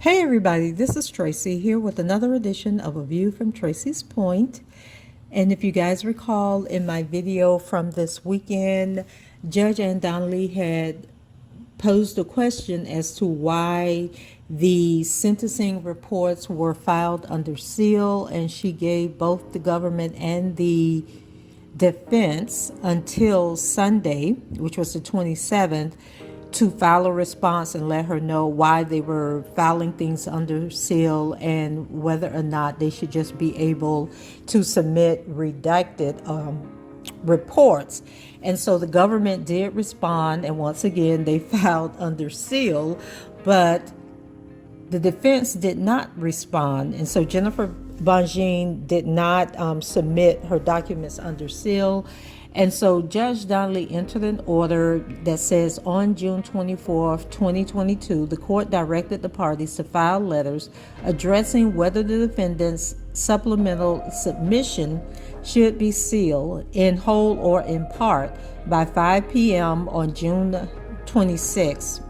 Hey everybody, this is Tracy here with another edition of A View from Tracy's Point. And if you guys recall in my video from this weekend, Judge Ann Donnelly had posed a question as to why the sentencing reports were filed under seal, and she gave both the government and the defense until Sunday, which was the 27th, to file a response and let her know why they were filing things under seal and whether or not they should just be able to submit redacted reports. And so the government did respond, and once again they filed under seal, but the defense did not respond. And so Jennifer Bongine did not submit her documents under seal. And so Judge Donnelly entered an order that says on June 24th, 2022, the court directed the parties to file letters addressing whether the defendant's supplemental submission should be sealed in whole or in part by 5 p.m. on June 26th.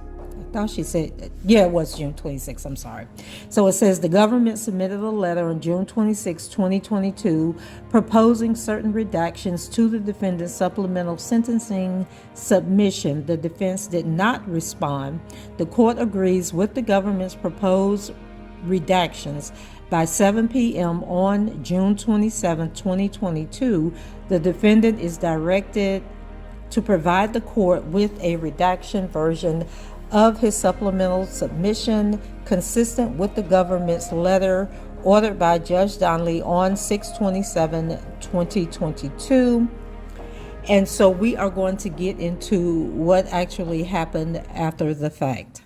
Thought she said, yeah, it was June 26th, I'm sorry. So it says the government submitted a letter on June 26, 2022, proposing certain redactions to the defendant's supplemental sentencing submission. The defense did not respond. The court agrees with the government's proposed redactions. By 7 p.m. on June 27, 2022, the defendant is directed to provide the court with a redaction version of his supplemental submission consistent with the government's letter ordered by Judge Donnelly on 6/27/2022. And so we are going to get into what actually happened after the fact.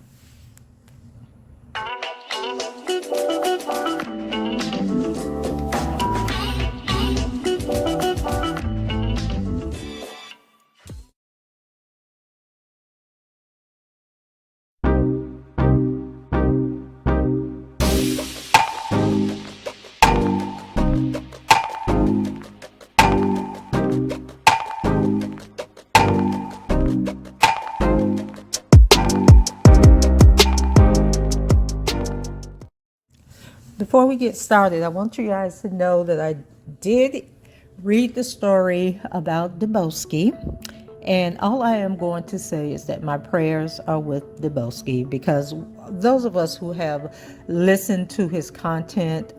Before we get started, I want you guys to know that I did read the story about Dubowski, and all I am going to say is that my prayers are with Dubowski, because those of us who have listened to his content,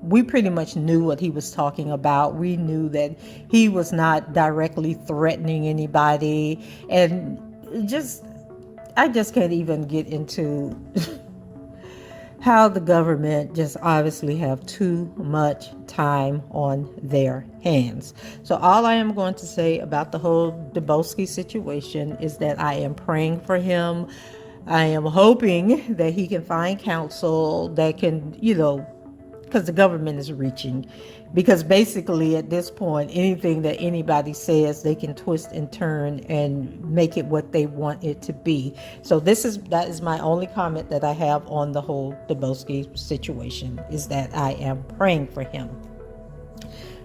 we pretty much knew what he was talking about. We knew that he was not directly threatening anybody, and I just can't even get into how the government just obviously have too much time on their hands. So all I am going to say about the whole Dubowski situation is that I am praying for him. I am hoping that he can find counsel that can, because the government is reaching. Because basically at this point, anything that anybody says, they can twist and turn and make it what they want it to be. So that is my only comment that I have on the whole Dubowski situation, is that I am praying for him.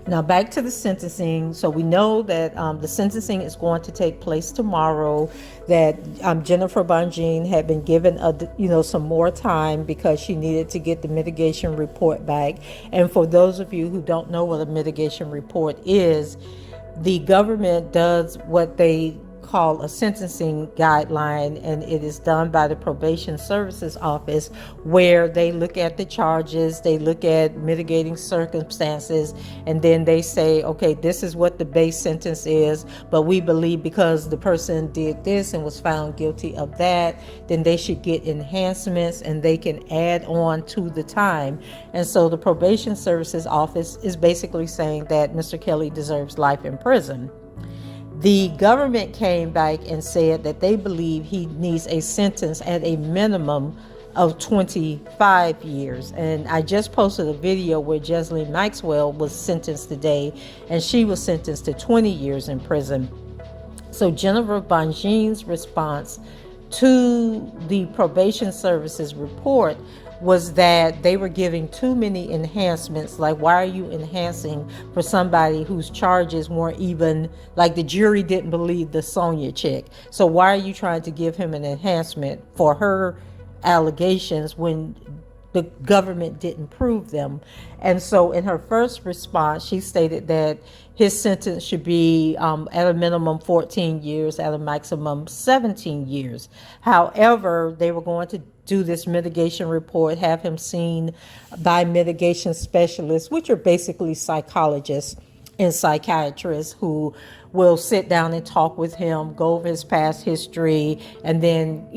Now back to the sentencing. So we know that the sentencing is going to take place tomorrow, that Jennifer Bongine had been given some more time because she needed to get the mitigation report back. And for those of you who don't know what a mitigation report is, the government does what they call a sentencing guideline, and it is done by the probation services office, where they look at the charges, they look at mitigating circumstances, and then they say, okay, this is what the base sentence is, but we believe because the person did this and was found guilty of that, then they should get enhancements and they can add on to the time. And so the probation services office is basically saying that Mr. Kelly deserves life in prison. The government came back and said that they believe he needs a sentence at a minimum of 25 years. And I just posted a video where Jesselyn Maxwell was sentenced today, and she was sentenced to 20 years in prison. So Jennifer Bongine's response to the probation services report was that they were giving too many enhancements. Like, why are you enhancing for somebody whose charges weren't even, like, the jury didn't believe the Sonia chick? So why are you trying to give him an enhancement for her allegations when the government didn't prove them. And so in her first response, she stated that his sentence should be at a minimum 14 years, at a maximum 17 years. However, they were going to do this mitigation report, have him seen by mitigation specialists, which are basically psychologists and psychiatrists who will sit down and talk with him, go over his past history, and then,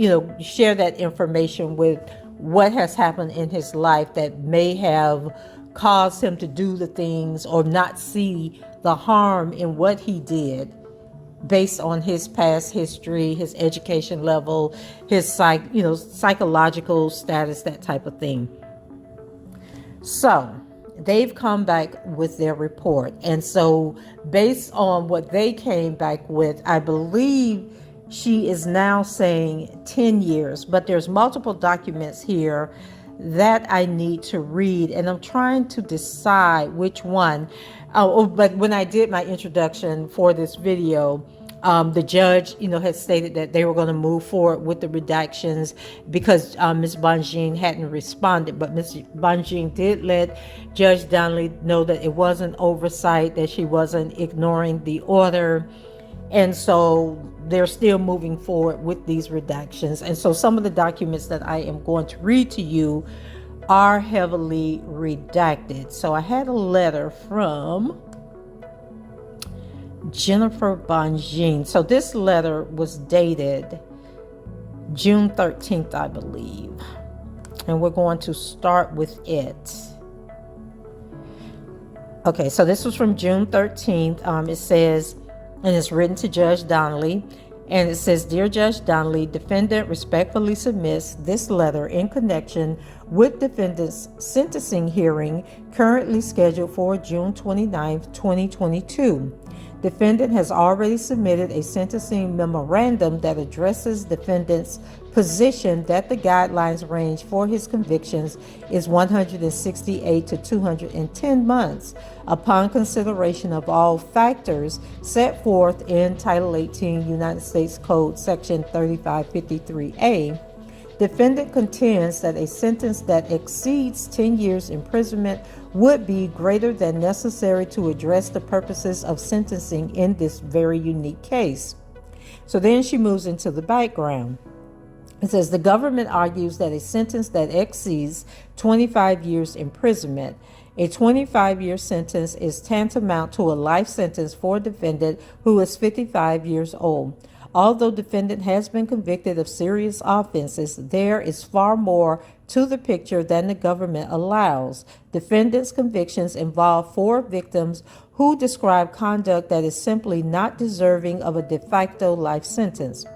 share that information with what has happened in his life that may have caused him to do the things or not see the harm in what he did based on his past history, his education level, his psychological status, that type of thing. So they've come back with their report. And so based on what they came back with, I believe she is now saying 10 years, but there's multiple documents here that I need to read, and I'm trying to decide which one. But when I did my introduction for this video, the judge, had stated that they were going to move forward with the redactions because Ms. Bonjean hadn't responded. But Ms. Bonjean did let Judge Donnelly know that it wasn't oversight, that she wasn't ignoring the order. And so they're still moving forward with these redactions. And so some of the documents that I am going to read to you are heavily redacted. So I had a letter from Jennifer Bonjean. So this letter was dated June 13th, I believe. And we're going to start with it. Okay, so this was from June 13th. It says, and it's written to Judge Donnelly. And it says, Dear Judge Donnelly, defendant respectfully submits this letter in connection with defendant's sentencing hearing currently scheduled for June 29th, 2022. Defendant has already submitted a sentencing memorandum that addresses defendant's position that the guidelines range for his convictions is 168 to 210 months upon consideration of all factors set forth in Title 18 United States Code Section 3553A. Defendant contends that a sentence that exceeds 10 years imprisonment would be greater than necessary to address the purposes of sentencing in this very unique case. So then she moves into the background. It says the government argues that a sentence that exceeds 25 years imprisonment, a 25-year sentence is tantamount to a life sentence for a defendant who is 55 years old. Although defendant has been convicted of serious offenses, there is far more to the picture than the government allows. Defendant's convictions involve 4 victims who describe conduct that is simply not deserving of a de facto life sentence.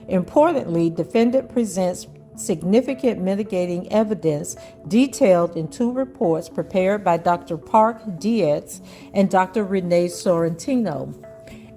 Importantly, defendant presents significant mitigating evidence detailed in 2 reports prepared by Dr. Park Dietz and Dr. Renee Sorrentino,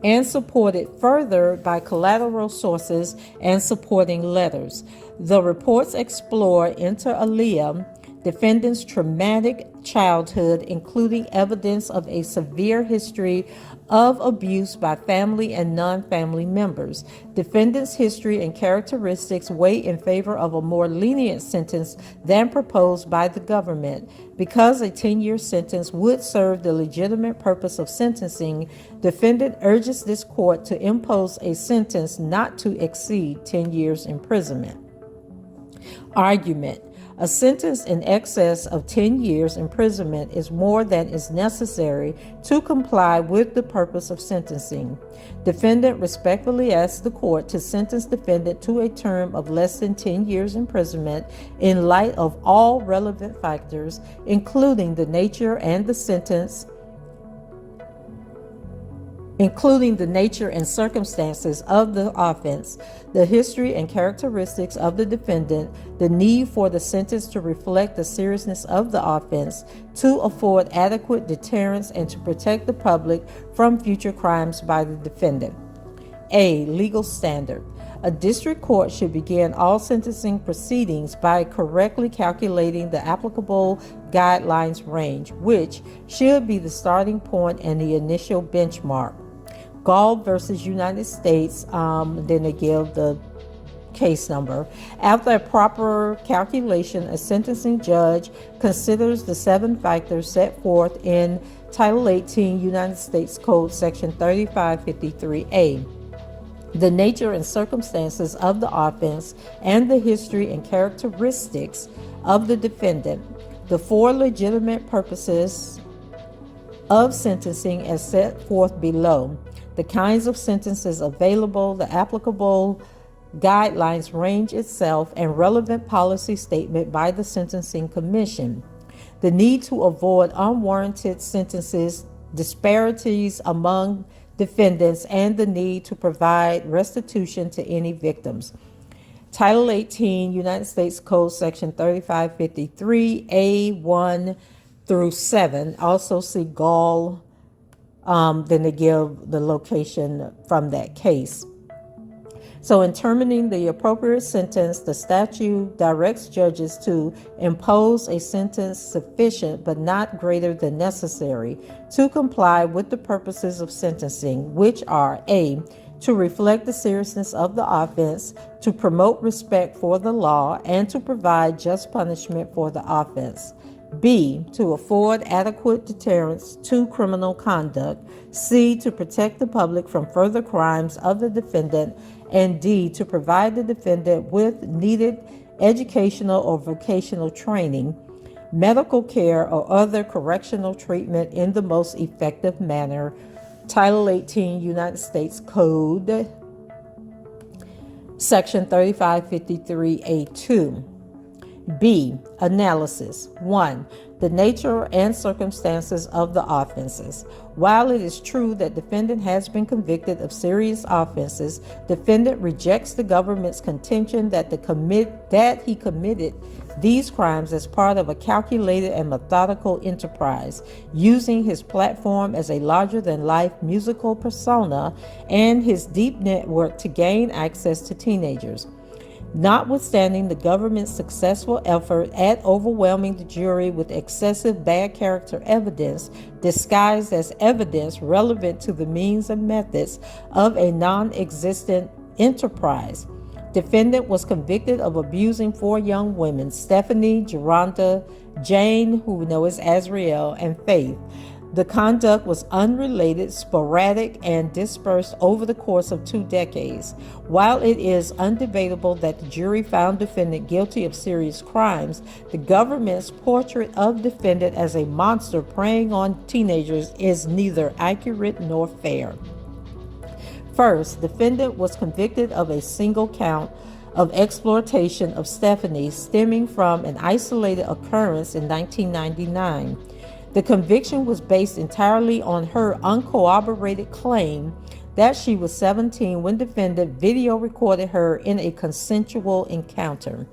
and supported further by collateral sources and supporting letters. The reports explore, inter alia, defendant's traumatic childhood, including evidence of a severe history of abuse by family and non-family members. Defendant's history and characteristics weigh in favor of a more lenient sentence than proposed by the government. Because a 10-year sentence would serve the legitimate purpose of sentencing, defendant urges this court to impose a sentence not to exceed 10 years imprisonment. Argument. A sentence in excess of 10 years imprisonment is more than is necessary to comply with the purpose of sentencing. Defendant respectfully asks the court to sentence defendant to a term of less than 10 years imprisonment in light of all relevant factors, including the nature and the sentence, including the nature and circumstances of the offense, the history and characteristics of the defendant, the need for the sentence to reflect the seriousness of the offense, to afford adequate deterrence, and to protect the public from future crimes by the defendant. A. Legal standard. A district court should begin all sentencing proceedings by correctly calculating the applicable guidelines range, which should be the starting point and the initial benchmark. Gall versus United States, then they give the case number. After a proper calculation, a sentencing judge considers the 7 factors set forth in Title 18 United States Code Section 3553A. The nature and circumstances of the offense and the history and characteristics of the defendant. The 4 legitimate purposes of sentencing as set forth below. The kinds of sentences available, the applicable guidelines range itself, and relevant policy statement by the Sentencing Commission. The need to avoid unwarranted sentences, disparities among defendants, and the need to provide restitution to any victims. Title 18 United States Code Section 3553A1 through 7. Also see Gall, then they give the location from that case. So in determining the appropriate sentence, the statute directs judges to impose a sentence sufficient but not greater than necessary to comply with the purposes of sentencing, which are A, to reflect the seriousness of the offense, to promote respect for the law, and to provide just punishment for the offense. B, to afford adequate deterrence to criminal conduct. C, to protect the public from further crimes of the defendant. And D, to provide the defendant with needed educational or vocational training, medical care, or other correctional treatment in the most effective manner. Title 18 United States Code, Section 3553A2. B, analysis. 1. The nature and circumstances of the offenses. While it is true that defendant has been convicted of serious offenses, defendant rejects the government's contention that he committed these crimes as part of a calculated and methodical enterprise, using his platform as a larger-than-life musical persona and his deep network to gain access to teenagers. Notwithstanding the government's successful effort at overwhelming the jury with excessive bad character evidence disguised as evidence relevant to the means and methods of a non-existent enterprise, defendant was convicted of abusing 4 young women, Stephanie, Geronda, Jane, who we know as Ariel, and Faith. The conduct was unrelated, sporadic, and dispersed over the course of 2 decades. While it is undebatable that the jury found defendant guilty of serious crimes, the government's portrait of defendant as a monster preying on teenagers is neither accurate nor fair. First, defendant was convicted of a single count of exploitation of Stephanie stemming from an isolated occurrence in 1999. The conviction was based entirely on her uncorroborated claim that she was 17 when defendant video recorded her in a consensual encounter.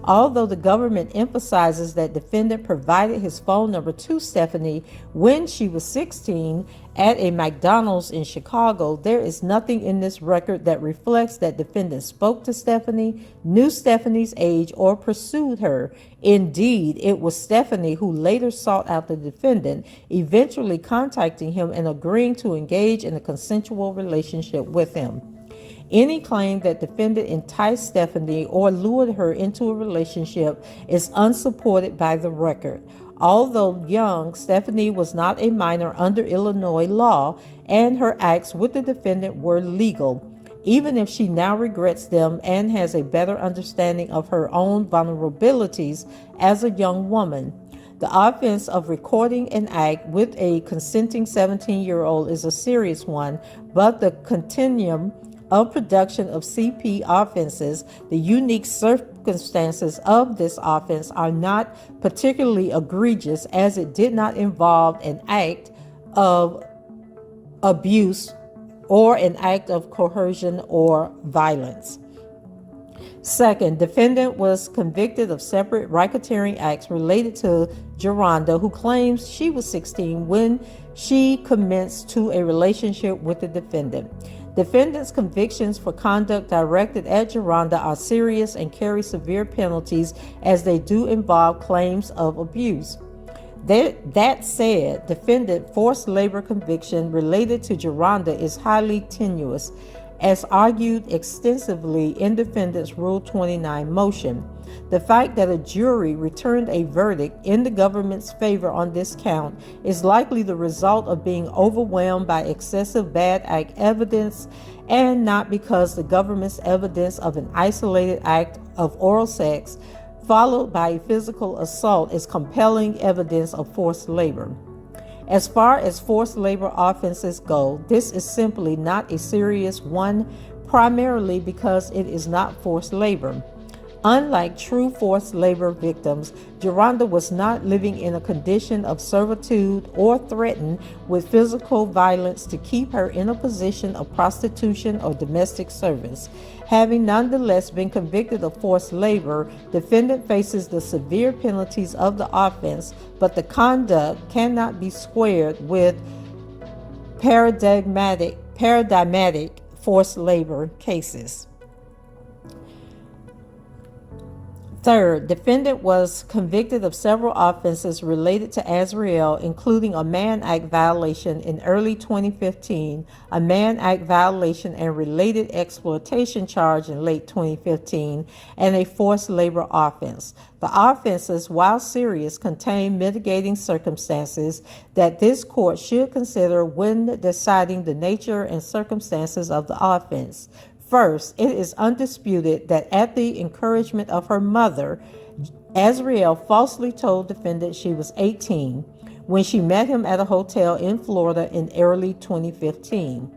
Although the government emphasizes that defendant provided his phone number to Stephanie when she was 16 at a McDonald's in Chicago, there is nothing in this record that reflects that defendant spoke to Stephanie, knew Stephanie's age, or pursued her. Indeed, it was Stephanie who later sought out the defendant, eventually contacting him and agreeing to engage in a consensual relationship with him. Any claim that defendant enticed Stephanie or lured her into a relationship is unsupported by the record. Although young, Stephanie was not a minor under Illinois law, and her acts with the defendant were legal, even if she now regrets them and has a better understanding of her own vulnerabilities as a young woman. The offense of recording an act with a consenting 17-year-old is a serious one, but the continuum of production of CP offenses, the unique circumstances of this offense are not particularly egregious, as it did not involve an act of abuse or an act of coercion or violence. Second, defendant was convicted of separate racketeering acts related to Geronda, who claims she was 16 when she commenced to a relationship with the defendant. Defendant's convictions for conduct directed at Geronda are serious and carry severe penalties, as they do involve claims of abuse. That said, defendant forced labor conviction related to Geronda is highly tenuous, as argued extensively in defendant's Rule 29 motion. The fact that a jury returned a verdict in the government's favor on this count is likely the result of being overwhelmed by excessive bad act evidence and not because the government's evidence of an isolated act of oral sex followed by a physical assault is compelling evidence of forced labor. As far as forced labor offenses go, this is simply not a serious one, primarily because it is not forced labor. Unlike true forced labor victims, Geronda was not living in a condition of servitude or threatened with physical violence to keep her in a position of prostitution or domestic service. Having nonetheless been convicted of forced labor, defendant faces the severe penalties of the offense, but the conduct cannot be squared with paradigmatic forced labor cases. Third, defendant was convicted of several offenses related to Ariel, including a Mann Act violation in early 2015, a Mann Act violation and related exploitation charge in late 2015, and a forced labor offense. The offenses, while serious, contain mitigating circumstances that this court should consider when deciding the nature and circumstances of the offense. First, it is undisputed that at the encouragement of her mother, Ariel falsely told defendant she was 18 when she met him at a hotel in Florida in early 2015.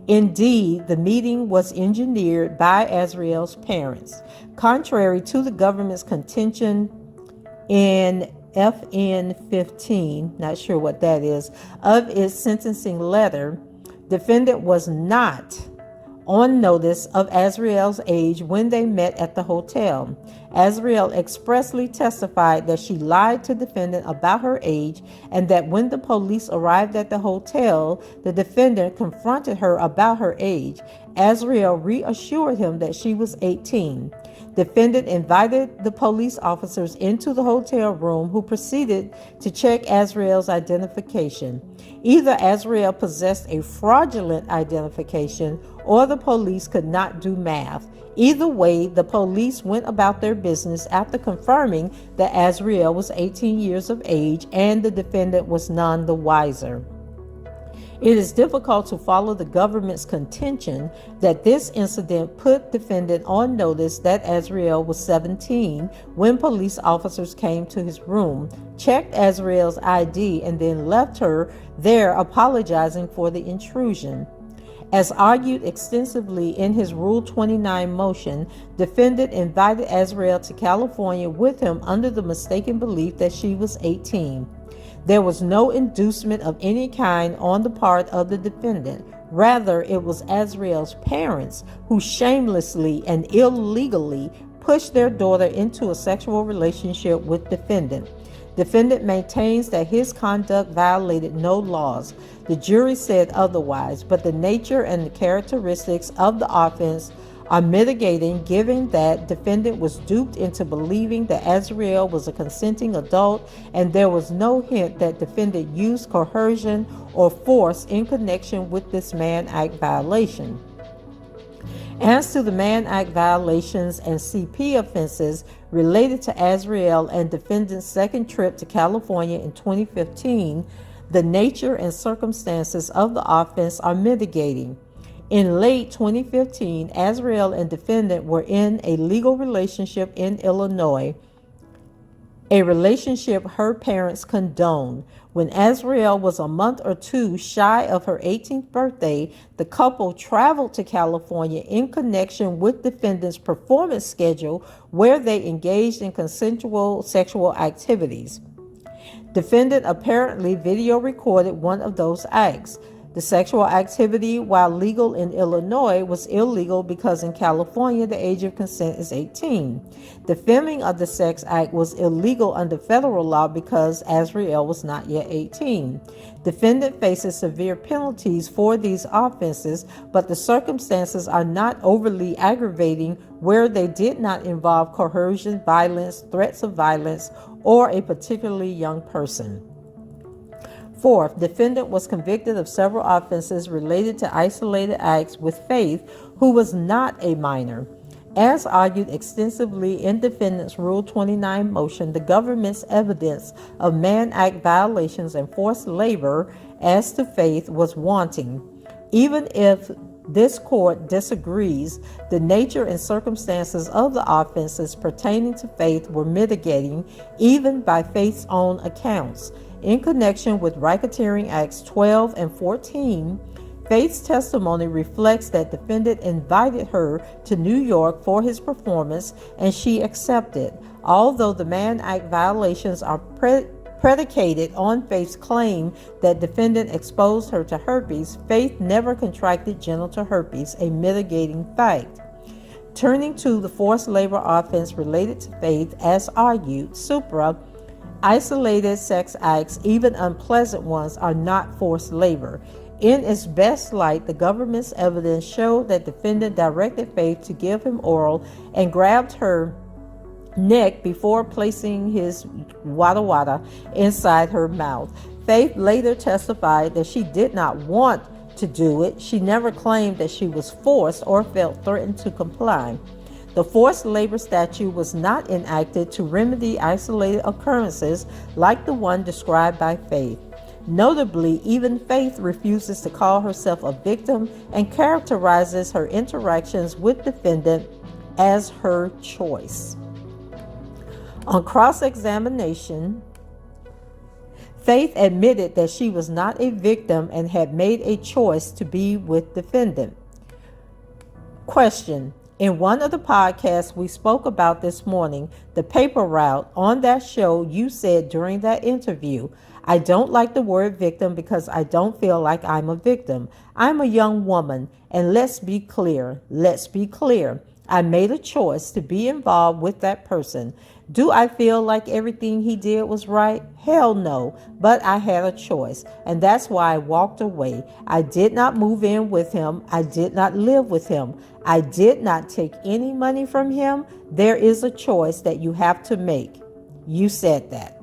Indeed, the meeting was engineered by Ariel's parents. Contrary to the government's contention in FN 15, not sure what that is, of its sentencing letter, defendant was not on notice of Ariel's age when they met at the hotel. Ariel expressly testified that she lied to defendant about her age and that when the police arrived at the hotel, the defendant confronted her about her age. Ariel reassured him that she was 18. Defendant invited the police officers into the hotel room who proceeded to check Ariel's identification. Either Ariel possessed a fraudulent identification or the police could not do math. Either way, the police went about their business after confirming that Ariel was 18 years of age and the defendant was none the wiser. It is difficult to follow the government's contention that this incident put defendant on notice that Ariel was 17 when police officers came to his room, checked Ariel's ID, and then left her there apologizing for the intrusion. As argued extensively in his Rule 29 motion, defendant invited Ariel to California with him under the mistaken belief that she was 18. There was no inducement of any kind on the part of the defendant. Rather, it was Ariel's parents who shamelessly and illegally pushed their daughter into a sexual relationship with defendant. Defendant maintains that his conduct violated no laws. The jury said otherwise, but the nature and the characteristics of the offense are mitigating, given that defendant was duped into believing that Ariel was a consenting adult and there was no hint that defendant used coercion or force in connection with this Mann Act violation. As to the Mann Act violations and CP offenses related to Ariel and defendant's second trip to California in 2015, the nature and circumstances of the offense are mitigating. In late 2015, Ariel and defendant were in a legal relationship in Illinois, a relationship her parents condoned. When Ariel was a month or two shy of her 18th birthday, the couple traveled to California in connection with defendant's performance schedule, where they engaged in consensual sexual activities. Defendant apparently video recorded one of those acts. The sexual activity, while legal in Illinois, was illegal because in California the age of consent is 18. The filming of the sex act was illegal under federal law because Ariel was not yet 18. Defendant faces severe penalties for these offenses, but the circumstances are not overly aggravating where they did not involve coercion, violence, threats of violence, or a particularly young person. Fourth, defendant was convicted of several offenses related to isolated acts with Faith, who was not a minor. As argued extensively in defendant's Rule 29 motion, the government's evidence of Mann Act violations and forced labor as to Faith was wanting. Even if this court disagrees, the nature and circumstances of the offenses pertaining to Faith were mitigating, even by Faith's own accounts. In connection with racketeering Acts 12 and 14, Faith's testimony reflects that defendant invited her to New York for his performance and she accepted. Although the Mann Act violations are predicated on Faith's claim that defendant exposed her to herpes, Faith never contracted genital herpes, a mitigating fact. Turning to the forced labor offense related to Faith, as argued, supra, isolated sex acts, even unpleasant ones, are not forced labor. In its best light, the government's evidence showed that defendant directed Faith to give him oral and grabbed her neck before placing his wada wada inside her mouth. Faith later testified that she did not want to do it. She never claimed that she was forced or felt threatened to comply. The forced labor statute was not enacted to remedy isolated occurrences like the one described by Faith. Notably, even Faith refuses to call herself a victim and characterizes her interactions with defendant as her choice. On cross-examination, Faith admitted that she was not a victim and had made a choice to be with defendant. Question: in one of the podcasts we spoke about this morning, the paper route, on that show you said during that interview, I don't like the word victim because I don't feel like I'm a victim. I'm a young woman, and let's be clear. I made a choice to be involved with that person. Do I feel like everything he did was right? Hell no, but I had a choice, and that's why I walked away. I did not move in with him. I did not live with him. I did not take any money from him. There is a choice that you have to make. You said that.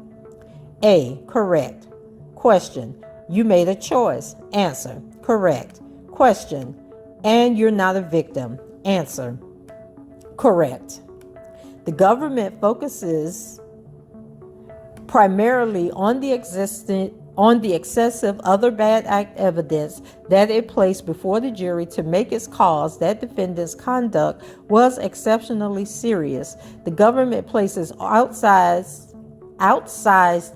A, correct. Question: you made a choice. Answer: correct. Question: and you're not a victim. Answer: correct. The government focuses primarily on the excessive other bad act evidence that it placed before the jury to make its cause that defendant's conduct was exceptionally serious. The government places outsized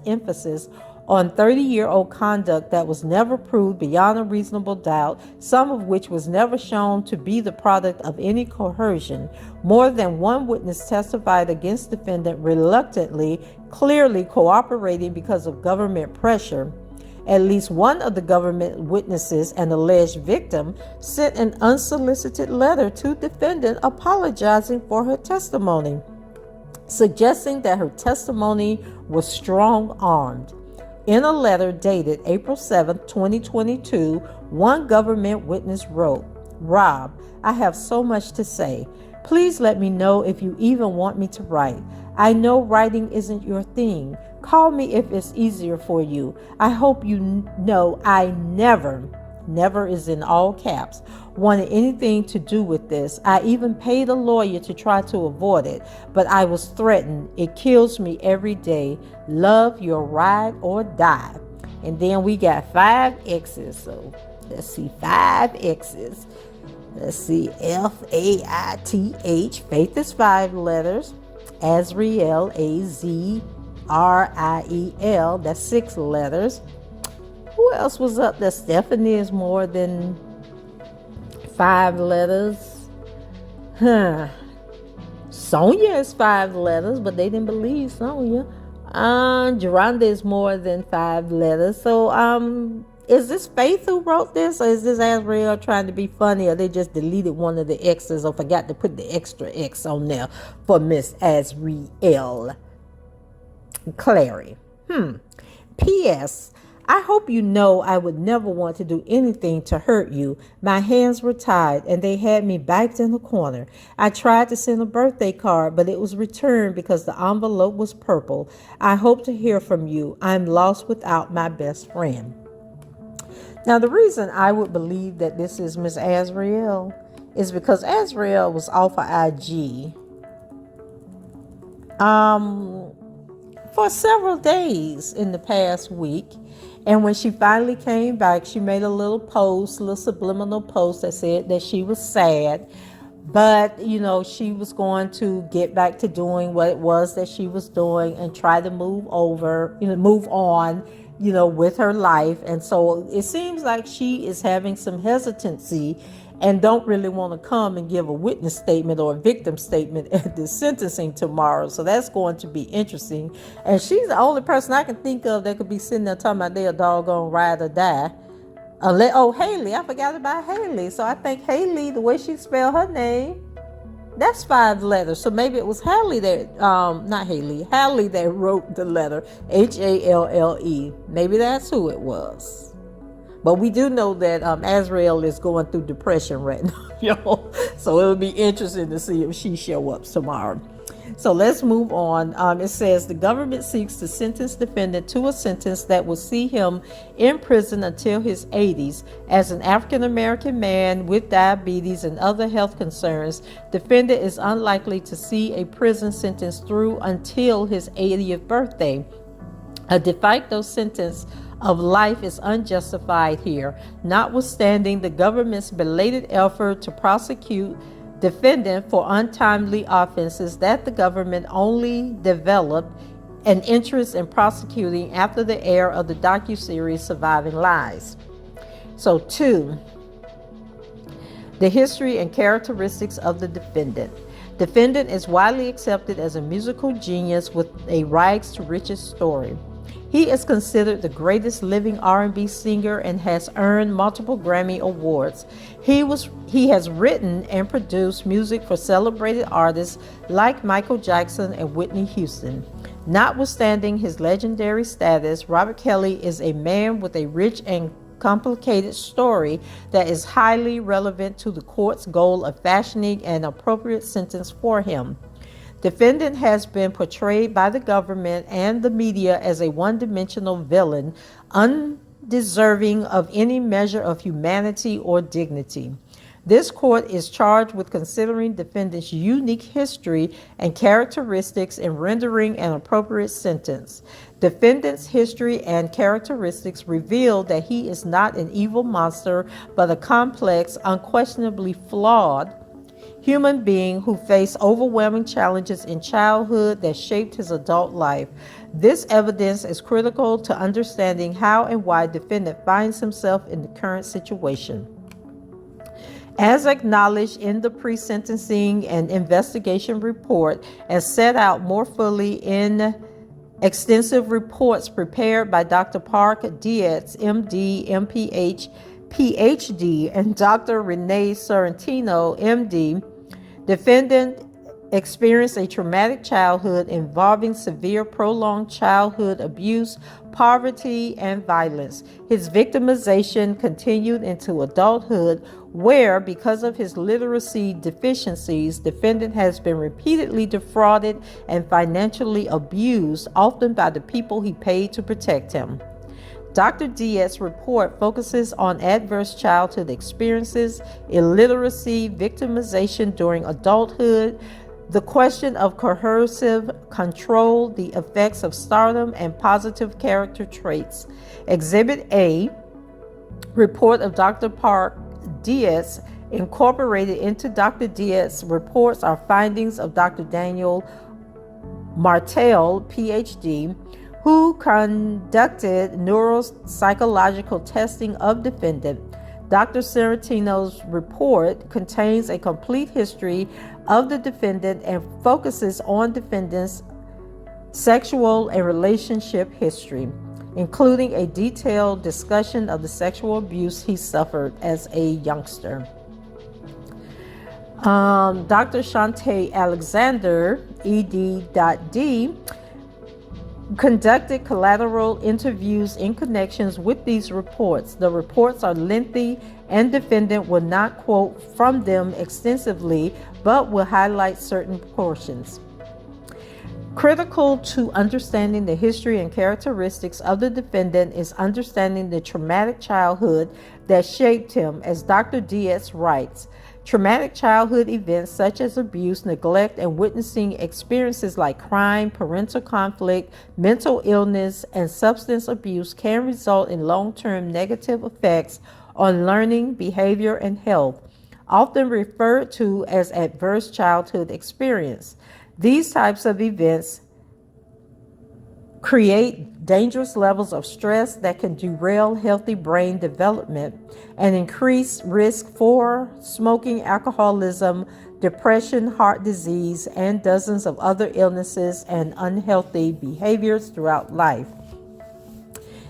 emphasis on 30-year-old conduct that was never proved beyond a reasonable doubt, some of which was never shown to be the product of any coercion. More than one witness testified against defendant reluctantly, clearly cooperating because of government pressure. At least one of the government witnesses, an alleged victim, sent an unsolicited letter to defendant apologizing for her testimony, suggesting that her testimony was strong-armed. In a letter dated April 7, 2022, one government witness wrote, Rob, I have so much to say. Please let me know if you even want me to write. I know writing isn't your thing. Call me if it's easier for you. I hope you know I never is in all caps, wanted anything to do with this. I even paid a lawyer to try to avoid it, but I was threatened. It kills me every day. Love, your ride or die. And then we got 5 X's. So let's see, 5 X's. Let's see, Faith. Faith is 5 letters. Azriel, Azriel, that's 6 letters. Who else was up there? Stephanie is more than 5 letters. Sonia is 5 letters, but they didn't believe Sonia. Geronda is more than 5 letters. So, is this Faith who wrote this, or is this Azriel trying to be funny, or they just deleted one of the X's or forgot to put the extra X on there for Miss Azriel Clary? P.S. I hope you know I would never want to do anything to hurt you. My hands were tied and they had me backed in the corner. I tried to send a birthday card, but it was returned because the envelope was purple. I hope to hear from you. I'm lost without my best friend. Now, the reason I would believe that this is Miss Azrael is because Azrael was off of IG for several days in the past week. And when she finally came back, she made a little post, a little subliminal post that said that she was sad. But, she was going to get back to doing what it was that she was doing and try to move on, with her life. And so it seems like she is having some hesitancy and don't really want to come and give a witness statement or a victim statement at the sentencing tomorrow. So that's going to be interesting. And she's the only person I can think of that could be sitting there talking about they a doggone ride or die. Haley, I forgot about Haley. So I think Haley, the way she spelled her name, that's 5 letters. So maybe it was Hallie that, Hallie that wrote the letter, Hale. Maybe that's who it was. But we do know that Azrael is going through depression right now, y'all. So it'll be interesting to see if she show up tomorrow. So let's move on. It says the government seeks to sentence defendant to a sentence that will see him in prison until his 80s. As an African-American man with diabetes and other health concerns, defendant is unlikely to see a prison sentence through until his 80th birthday. A de facto sentence of life is unjustified here, notwithstanding the government's belated effort to prosecute defendant for untimely offenses that the government only developed an interest in prosecuting after the air of the docuseries Surviving Lies. So 2, the history and characteristics of the defendant. Defendant is widely accepted as a musical genius with a rags to riches story. He is considered the greatest living R&B singer and has earned multiple Grammy Awards. He has written and produced music for celebrated artists like Michael Jackson and Whitney Houston. Notwithstanding his legendary status, Robert Kelly is a man with a rich and complicated story that is highly relevant to the court's goal of fashioning an appropriate sentence for him. Defendant has been portrayed by the government and the media as a one-dimensional villain, undeserving of any measure of humanity or dignity. This court is charged with considering defendant's unique history and characteristics in rendering an appropriate sentence. Defendant's history and characteristics reveal that he is not an evil monster, but a complex, unquestionably flawed human being who faced overwhelming challenges in childhood that shaped his adult life. This evidence is critical to understanding how and why defendant finds himself in the current situation. As acknowledged in the pre-sentencing and investigation report, as set out more fully in extensive reports prepared by Dr. Park Dietz, MD, MPH, PhD, and Dr. Renee Sorrentino, MD, defendant experienced a traumatic childhood involving severe prolonged childhood abuse, poverty, and violence. His victimization continued into adulthood, where, because of his literacy deficiencies, defendant has been repeatedly defrauded and financially abused, often by the people he paid to protect him. Dr. Dietz's report focuses on adverse childhood experiences, illiteracy, victimization during adulthood, the question of coercive control, the effects of stardom, and positive character traits. Exhibit A, report of Dr. Park Dietz. Incorporated into Dr. Dietz's reports are findings of Dr. Daniel Martell, PhD, who conducted neuropsychological testing of defendant. Dr. Sorrentino's report contains a complete history of the defendant and focuses on defendant's sexual and relationship history, including a detailed discussion of the sexual abuse he suffered as a youngster. Dr. Shante Alexander, ED.D, conducted collateral interviews in connections with these reports. The reports are lengthy and defendant will not quote from them extensively, but will highlight certain portions. Critical to understanding the history and characteristics of the defendant is understanding the traumatic childhood that shaped him, as Dr. Dietz writes. Traumatic childhood events such as abuse, neglect, and witnessing experiences like crime, parental conflict, mental illness, and substance abuse can result in long-term negative effects on learning, behavior, and health, often referred to as adverse childhood experience. These types of events create dangerous levels of stress that can derail healthy brain development and increase risk for smoking, alcoholism, depression, heart disease, and dozens of other illnesses and unhealthy behaviors throughout life.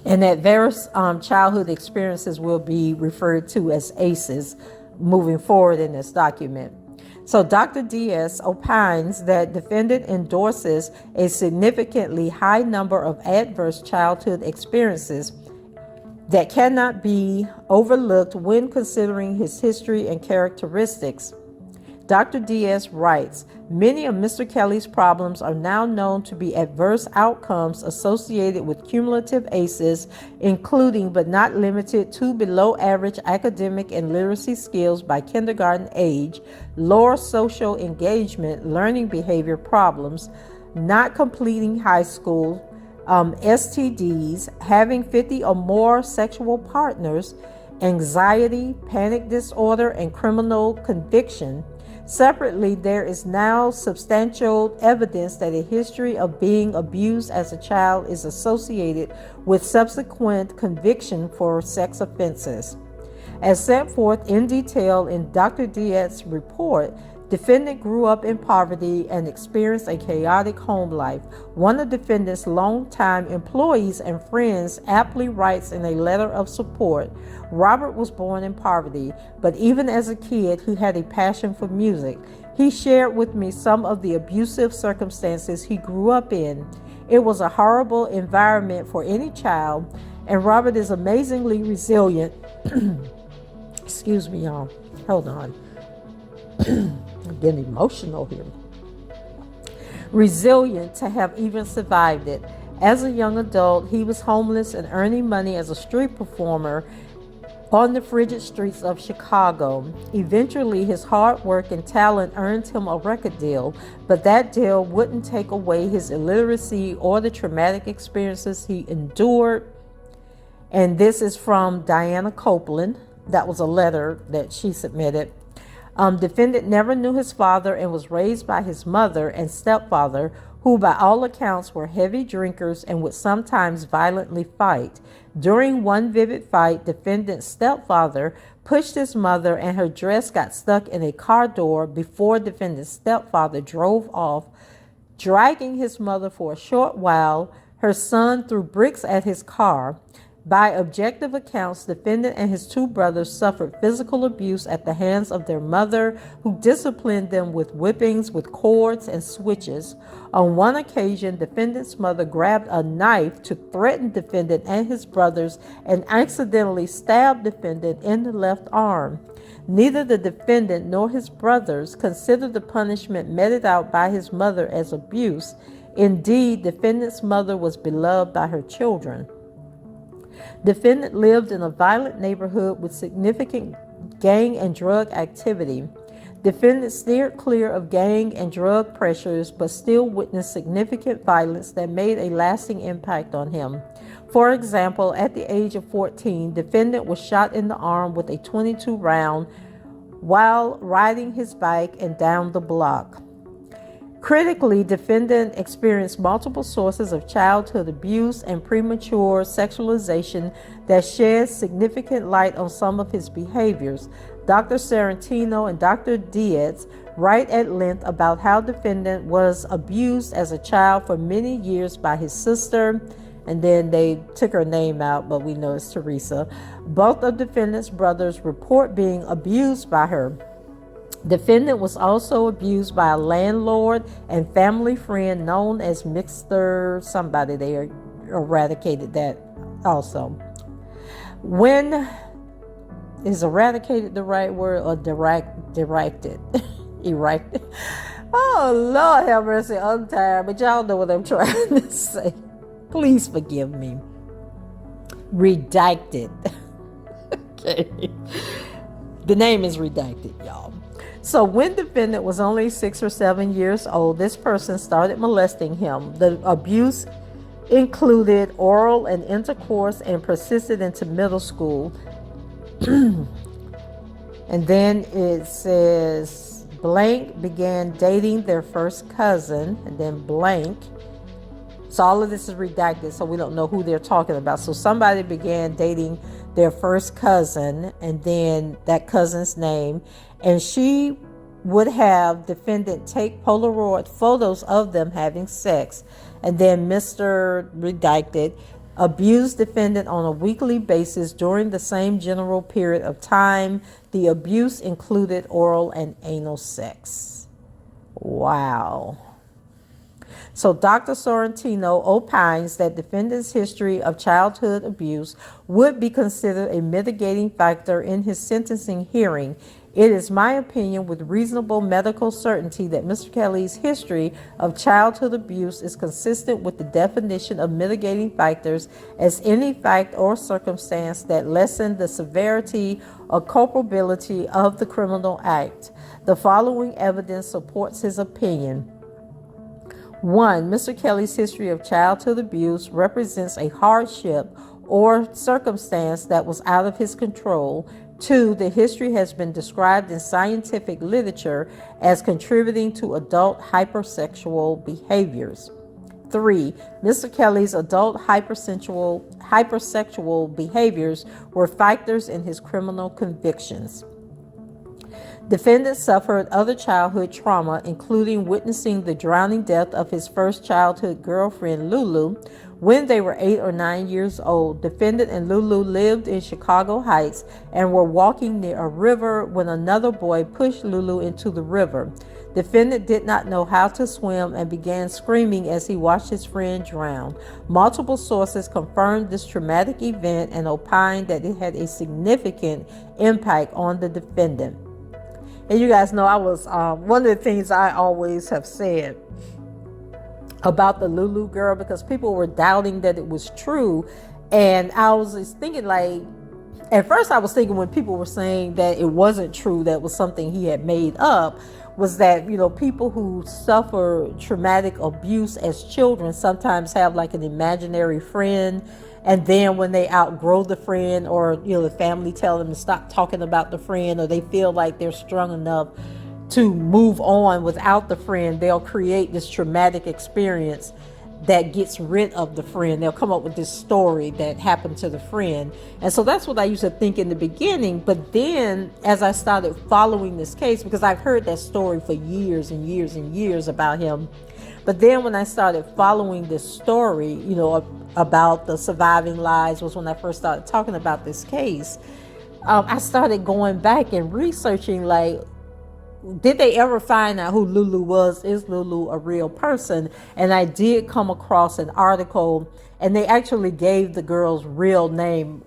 And adverse childhood experiences will be referred to as ACEs moving forward in this document. So Dr. Diaz opines that defendant endorses a significantly high number of adverse childhood experiences that cannot be overlooked when considering his history and characteristics. Dr. Diaz writes, many of Mr. Kelly's problems are now known to be adverse outcomes associated with cumulative ACEs, including but not limited to below average academic and literacy skills by kindergarten age, lower social engagement, learning behavior problems, not completing high school, STDs, having 50 or more sexual partners, anxiety, panic disorder, and criminal conviction. Separately, there is now substantial evidence that a history of being abused as a child is associated with subsequent conviction for sex offenses. As set forth in detail in Dr. Diaz's report, defendant grew up in poverty and experienced a chaotic home life. One of defendant's longtime employees and friends aptly writes in a letter of support, Robert was born in poverty, but even as a kid, he had a passion for music. He shared with me some of the abusive circumstances he grew up in. It was a horrible environment for any child, and Robert is amazingly resilient. Excuse me, y'all. Hold on. I'm getting emotional here. Resilient to have even survived it. As a young adult, he was homeless and earning money as a street performer on the frigid streets of Chicago. Eventually, his hard work and talent earned him a record deal, but that deal wouldn't take away his illiteracy or the traumatic experiences he endured. And this is from Diana Copeland. That was a letter that she submitted. Defendant never knew his father and was raised by his mother and stepfather, who by all accounts were heavy drinkers and would sometimes violently fight. During one vivid fight, defendant's stepfather pushed his mother and her dress got stuck in a car door before defendant's stepfather drove off, dragging his mother for a short while. Her son threw bricks at his car. By objective accounts, defendant and his two brothers suffered physical abuse at the hands of their mother, who disciplined them with whippings with cords and switches. On one occasion, defendant's mother grabbed a knife to threaten defendant and his brothers and accidentally stabbed defendant in the left arm. Neither the defendant nor his brothers considered the punishment meted out by his mother as abuse. Indeed, defendant's mother was beloved by her children. Defendant lived in a violent neighborhood with significant gang and drug activity. Defendant steered clear of gang and drug pressures, but still witnessed significant violence that made a lasting impact on him. For example, at the age of 14, defendant was shot in the arm with a .22 round while riding his bike and down the block. Critically, defendant experienced multiple sources of childhood abuse and premature sexualization that shed significant light on some of his behaviors. Dr. Sarantino and Dr. Dietz write at length about how defendant was abused as a child for many years by his sister, and then they took her name out, but we know it's Teresa. Both of defendant's brothers report being abused by her. Defendant was also abused by a landlord and family friend known as Mr. Somebody. They eradicated that also. When is eradicated the right word, or directed? Erected. Oh, Lord have mercy, I'm tired, but y'all know what I'm trying to say. Please forgive me. Redacted. Okay. The name is redacted, y'all. So when defendant was only 6 or 7 years old, this person started molesting him. The abuse included oral and intercourse and persisted into middle school. And then it says blank began dating their first cousin, and then blank. So all of this is redacted, so we don't know who they're talking about. So somebody began dating their first cousin, and then that cousin's name, and she would have defendant take Polaroid photos of them having sex, and then Mr. Redacted abused defendant on a weekly basis during the same general period of time. The abuse included oral and anal sex. Wow. So Dr. Sorrentino opines that defendant's history of childhood abuse would be considered a mitigating factor in his sentencing hearing. It is my opinion with reasonable medical certainty that Mr. Kelly's history of childhood abuse is consistent with the definition of mitigating factors as any fact or circumstance that lessen the severity or culpability of the criminal act. The following evidence supports his opinion. 1. Mr. Kelly's history of childhood abuse represents a hardship or circumstance that was out of his control. 2. The history has been described in scientific literature as contributing to adult hypersexual behaviors. 3. Mr. Kelly's adult hypersexual behaviors were factors in his criminal convictions. Defendant suffered other childhood trauma, including witnessing the drowning death of his first childhood girlfriend, Lulu, when they were 8 or 9 years old. Defendant and Lulu lived in Chicago Heights and were walking near a river when another boy pushed Lulu into the river. Defendant did not know how to swim and began screaming as he watched his friend drown. Multiple sources confirmed this traumatic event and opined that it had a significant impact on the defendant. And you guys know I was, one of the things I always have said about the Lulu girl, because people were doubting that it was true. And I was just thinking, like, at first I was thinking when people were saying that it wasn't true, that was something he had made up, was that, you know, people who suffer traumatic abuse as children sometimes have like an imaginary friend. And then when they outgrow the friend, or, you know, the family tell them to stop talking about the friend, or they feel like they're strong enough to move on without the friend, they'll create this traumatic experience that gets rid of the friend. They'll come up with this story that happened to the friend. And so that's what I used to think in the beginning. But then as I started following this case, because I've heard that story for years and years and years about him, but then when I started following this story, you know, about the surviving lives, was when I first started talking about this case. I started going back and researching, like, did they ever find out who Lulu was? Is Lulu a real person? And I did come across an article, and they actually gave the girl's real name.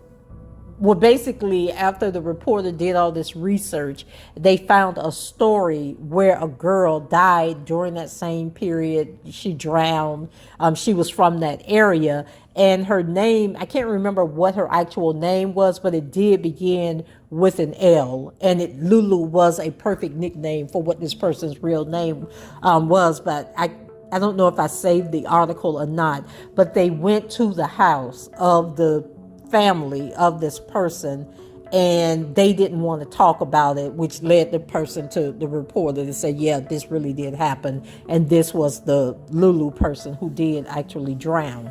Well, basically, after the reporter did all this research, they found a story where a girl died during that same period. She drowned. She was from that area. And her name, I can't remember what her actual name was, but it did begin with an L. And Lulu was a perfect nickname for what this person's real name was. But I don't know if I saved the article or not. But they went to the house of the family of this person, and they didn't want to talk about it, which led the person to the reporter to say, yeah, this really did happen, and this was the Lulu person who did actually drown.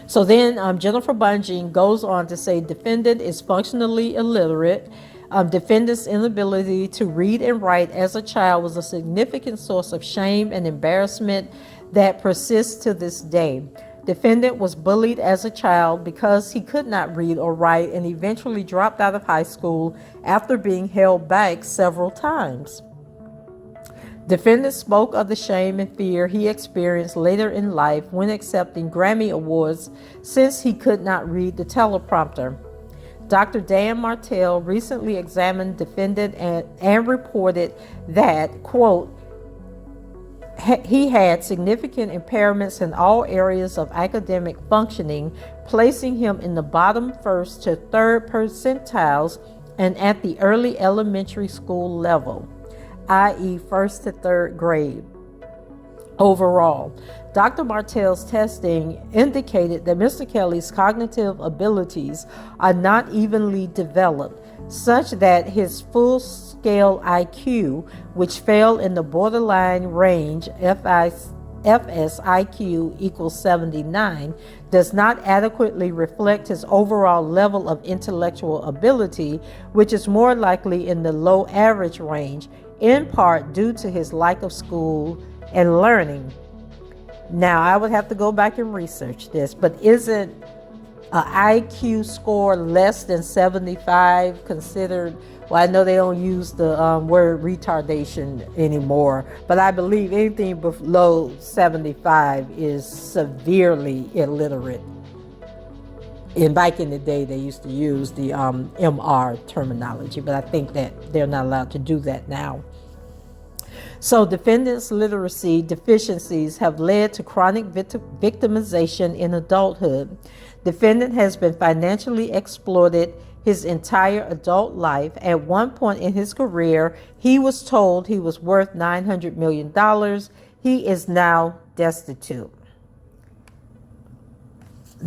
So then Jennifer Bungean goes on to say defendant is functionally illiterate. Defendant's inability to read and write as a child was a significant source of shame and embarrassment that persists to this day. Defendant was bullied as a child because he could not read or write and eventually dropped out of high school after being held back several times. Defendant spoke of the shame and fear he experienced later in life when accepting Grammy Awards since he could not read the teleprompter. Dr. Dan Martell recently examined defendant and reported that, quote, he had significant impairments in all areas of academic functioning, placing him in the bottom first to third percentiles and at the early elementary school level, i.e. first to third grade. Overall, Dr. Martell's testing indicated that Mr. Kelly's cognitive abilities are not evenly developed, such that his full-scale IQ, which fell in the borderline range FSIQ equals 79, does not adequately reflect his overall level of intellectual ability, which is more likely in the low average range, in part due to his lack of school and learning. Now, I would have to go back and research this, but isn't an IQ score less than 75 considered? Well, I know they don't use the word retardation anymore, but I believe anything below 75 is severely illiterate. And back in the day, they used to use the MR terminology, but I think that they're not allowed to do that now. So defendants' literacy deficiencies have led to chronic victimization in adulthood. Defendant has been financially exploited his entire adult life. At one point in his career, he was told he was worth $900 million. He is now destitute.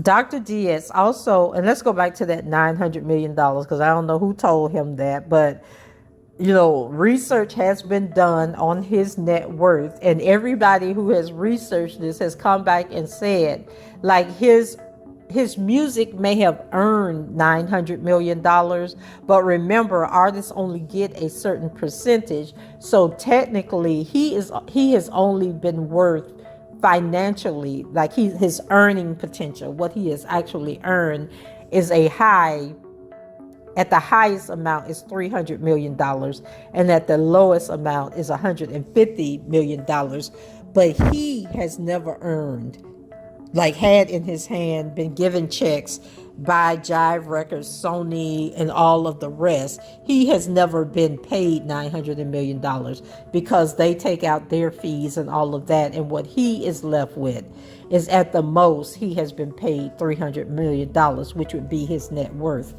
Dr. Diaz also, and let's go back to that $900 million because I don't know who told him that, but research has been done on his net worth, and everybody who has researched this has come back and said, like, his music may have earned $900 million, but remember, artists only get a certain percentage. So technically, he has only been worth financially, like his earning potential, what he has actually earned is at the highest amount is $300 million, and at the lowest amount is $150 million. But he has never earned, had in his hand, been given checks by Jive Records, Sony, and all of the rest. He has never been paid $900 million because they take out their fees and all of that. And what he is left with is, at the most, he has been paid $300 million, which would be his net worth.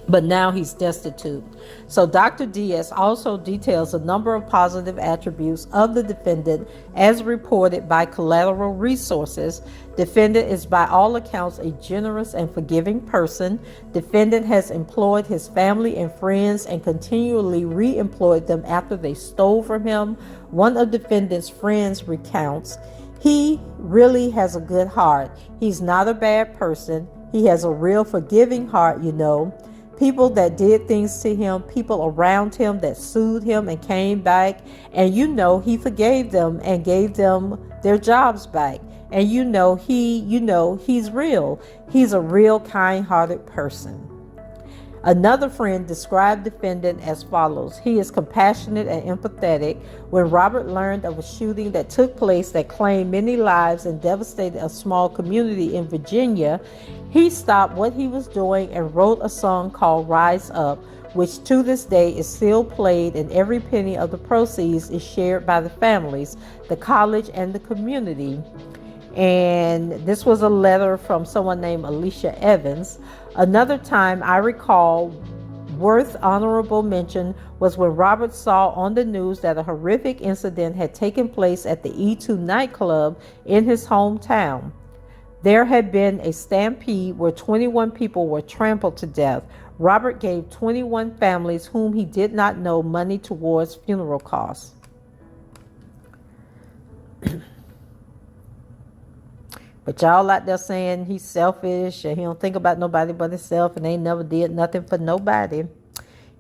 But now he's destitute. So Dr. Diaz also details a number of positive attributes of the defendant as reported by Collateral Resources. Defendant is by all accounts a generous and forgiving person. Defendant has employed his family and friends and continually re-employed them after they stole from him. One of defendant's friends recounts, he really has a good heart. He's not a bad person. He has a real forgiving heart, People that did things to him, people around him that sued him and came back, and he forgave them and gave them their jobs back. And he's real. He's a real kind-hearted person. Another friend described defendant as follows. He is compassionate and empathetic. When Robert learned of a shooting that took place that claimed many lives and devastated a small community in Virginia, he stopped what he was doing and wrote a song called Rise Up, which to this day is still played, and every penny of the proceeds is shared by the families, the college, and the community. And this was a letter from someone named Alicia Evans. Another time I recall worth honorable mention was when Robert saw on the news that a horrific incident had taken place at the E2 nightclub in his hometown. There had been a stampede where 21 people were trampled to death. Robert gave 21 families whom he did not know money towards funeral costs. But y'all out there saying he's selfish and he don't think about nobody but himself and they never did nothing for nobody.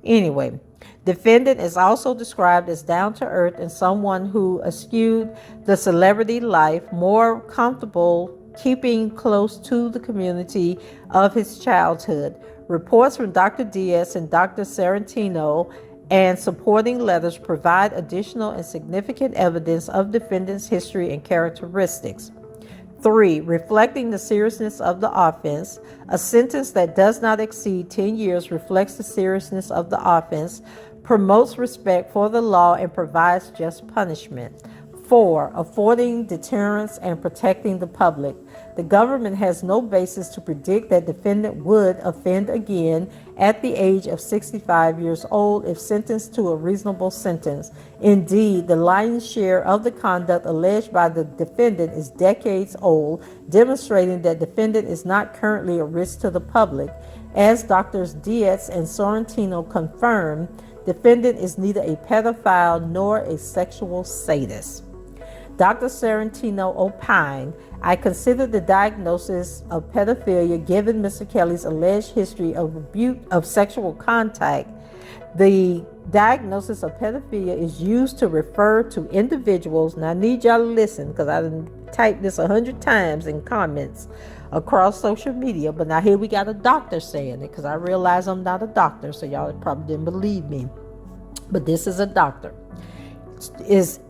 Anyway, defendant is also described as down to earth and someone who eschewed the celebrity life, more comfortable keeping close to the community of his childhood. Reports from Dr. Diaz and Dr. Sarantino and supporting letters provide additional and significant evidence of defendant's history and characteristics. 3. Reflecting the seriousness of the offense. A sentence that does not exceed 10 years reflects the seriousness of the offense, promotes respect for the law, and provides just punishment. 4. Affording deterrence and protecting the public. The government has no basis to predict that defendant would offend again at the age of 65 years old if sentenced to a reasonable sentence. Indeed, the lion's share of the conduct alleged by the defendant is decades old, demonstrating that defendant is not currently a risk to the public. As Drs. Diaz and Sorrentino confirmed, defendant is neither a pedophile nor a sexual sadist. Dr. Sarantino opined, I consider the diagnosis of pedophilia, given Mr. Kelly's alleged history of abuse of sexual contact. The diagnosis of pedophilia is used to refer to individuals, and I need y'all to listen because I done typed this 100 times in comments across social media, but now here we got a doctor saying it because I realize I'm not a doctor, so y'all probably didn't believe me. But this is a doctor. Is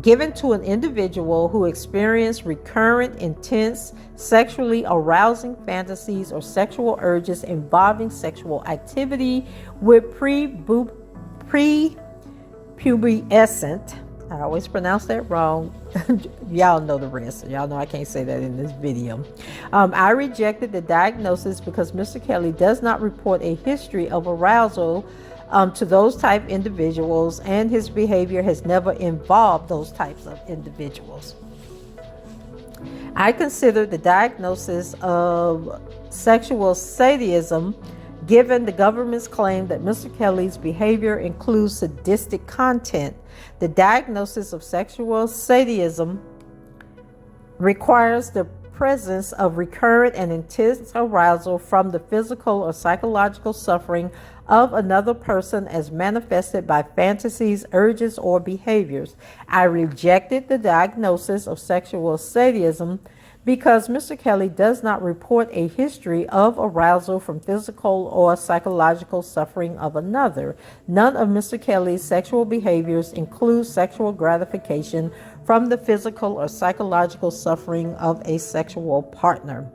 given to an individual who experienced recurrent, intense, sexually arousing fantasies or sexual urges involving sexual activity with prepubescent. I always pronounce that wrong. Y'all know the rest. Y'all know I can't say that in this video. I rejected the diagnosis because Mr. Kelly does not report a history of arousal to those type individuals, and his behavior has never involved those types of individuals. I consider the diagnosis of sexual sadism, given the government's claim that Mr. Kelly's behavior includes sadistic content. The diagnosis of sexual sadism requires the presence of recurrent and intense arousal from the physical or psychological suffering of another person as manifested by fantasies, urges, or behaviors. I rejected the diagnosis of sexual sadism because Mr. Kelly does not report a history of arousal from physical or psychological suffering of another. None of Mr. Kelly's sexual behaviors include sexual gratification from the physical or psychological suffering of a sexual partner.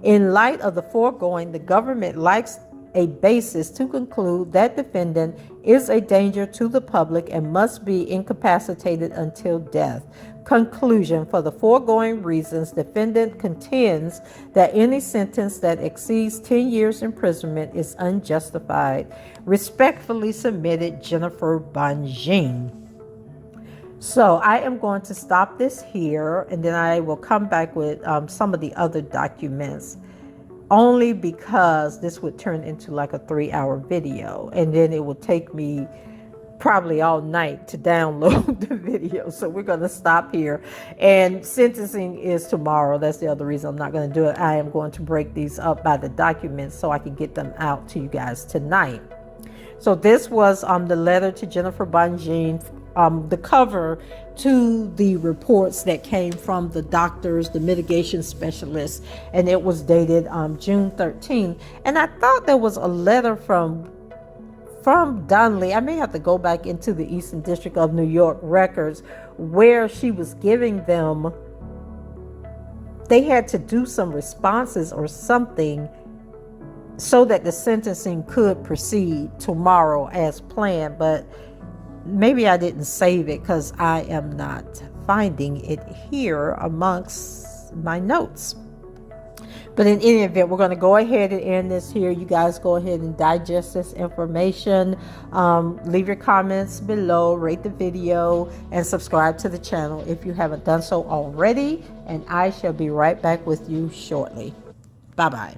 In light of the foregoing, the government lacks a basis to conclude that defendant is a danger to the public and must be incapacitated until death. Conclusion: for the foregoing reasons, defendant contends that any sentence that exceeds 10 years imprisonment is unjustified. Respectfully submitted, Jennifer Bonjean. So I am going to stop this here, and then I will come back with some of the other documents, only because this would turn into like a 3-hour video, and then it will take me probably all night to download the video. So we're going to stop here, and sentencing is tomorrow. That's the other reason I'm not going to do it. I am going to break these up by the documents so I can get them out to you guys tonight. So this was the letter to Jennifer Bonjean, the cover to the reports that came from the doctors, the mitigation specialists, and it was dated June 13. And I thought there was a letter from Donnelly. I may have to go back into the Eastern District of New York records where she was giving them, they had to do some responses or something so that the sentencing could proceed tomorrow as planned, but maybe I didn't save it because I am not finding it here amongst my notes. But in any event, we're going to go ahead and end this here. You guys go ahead and digest this information. Leave your comments below, rate the video, and subscribe to the channel if you haven't done so already. And I shall be right back with you shortly. Bye-bye.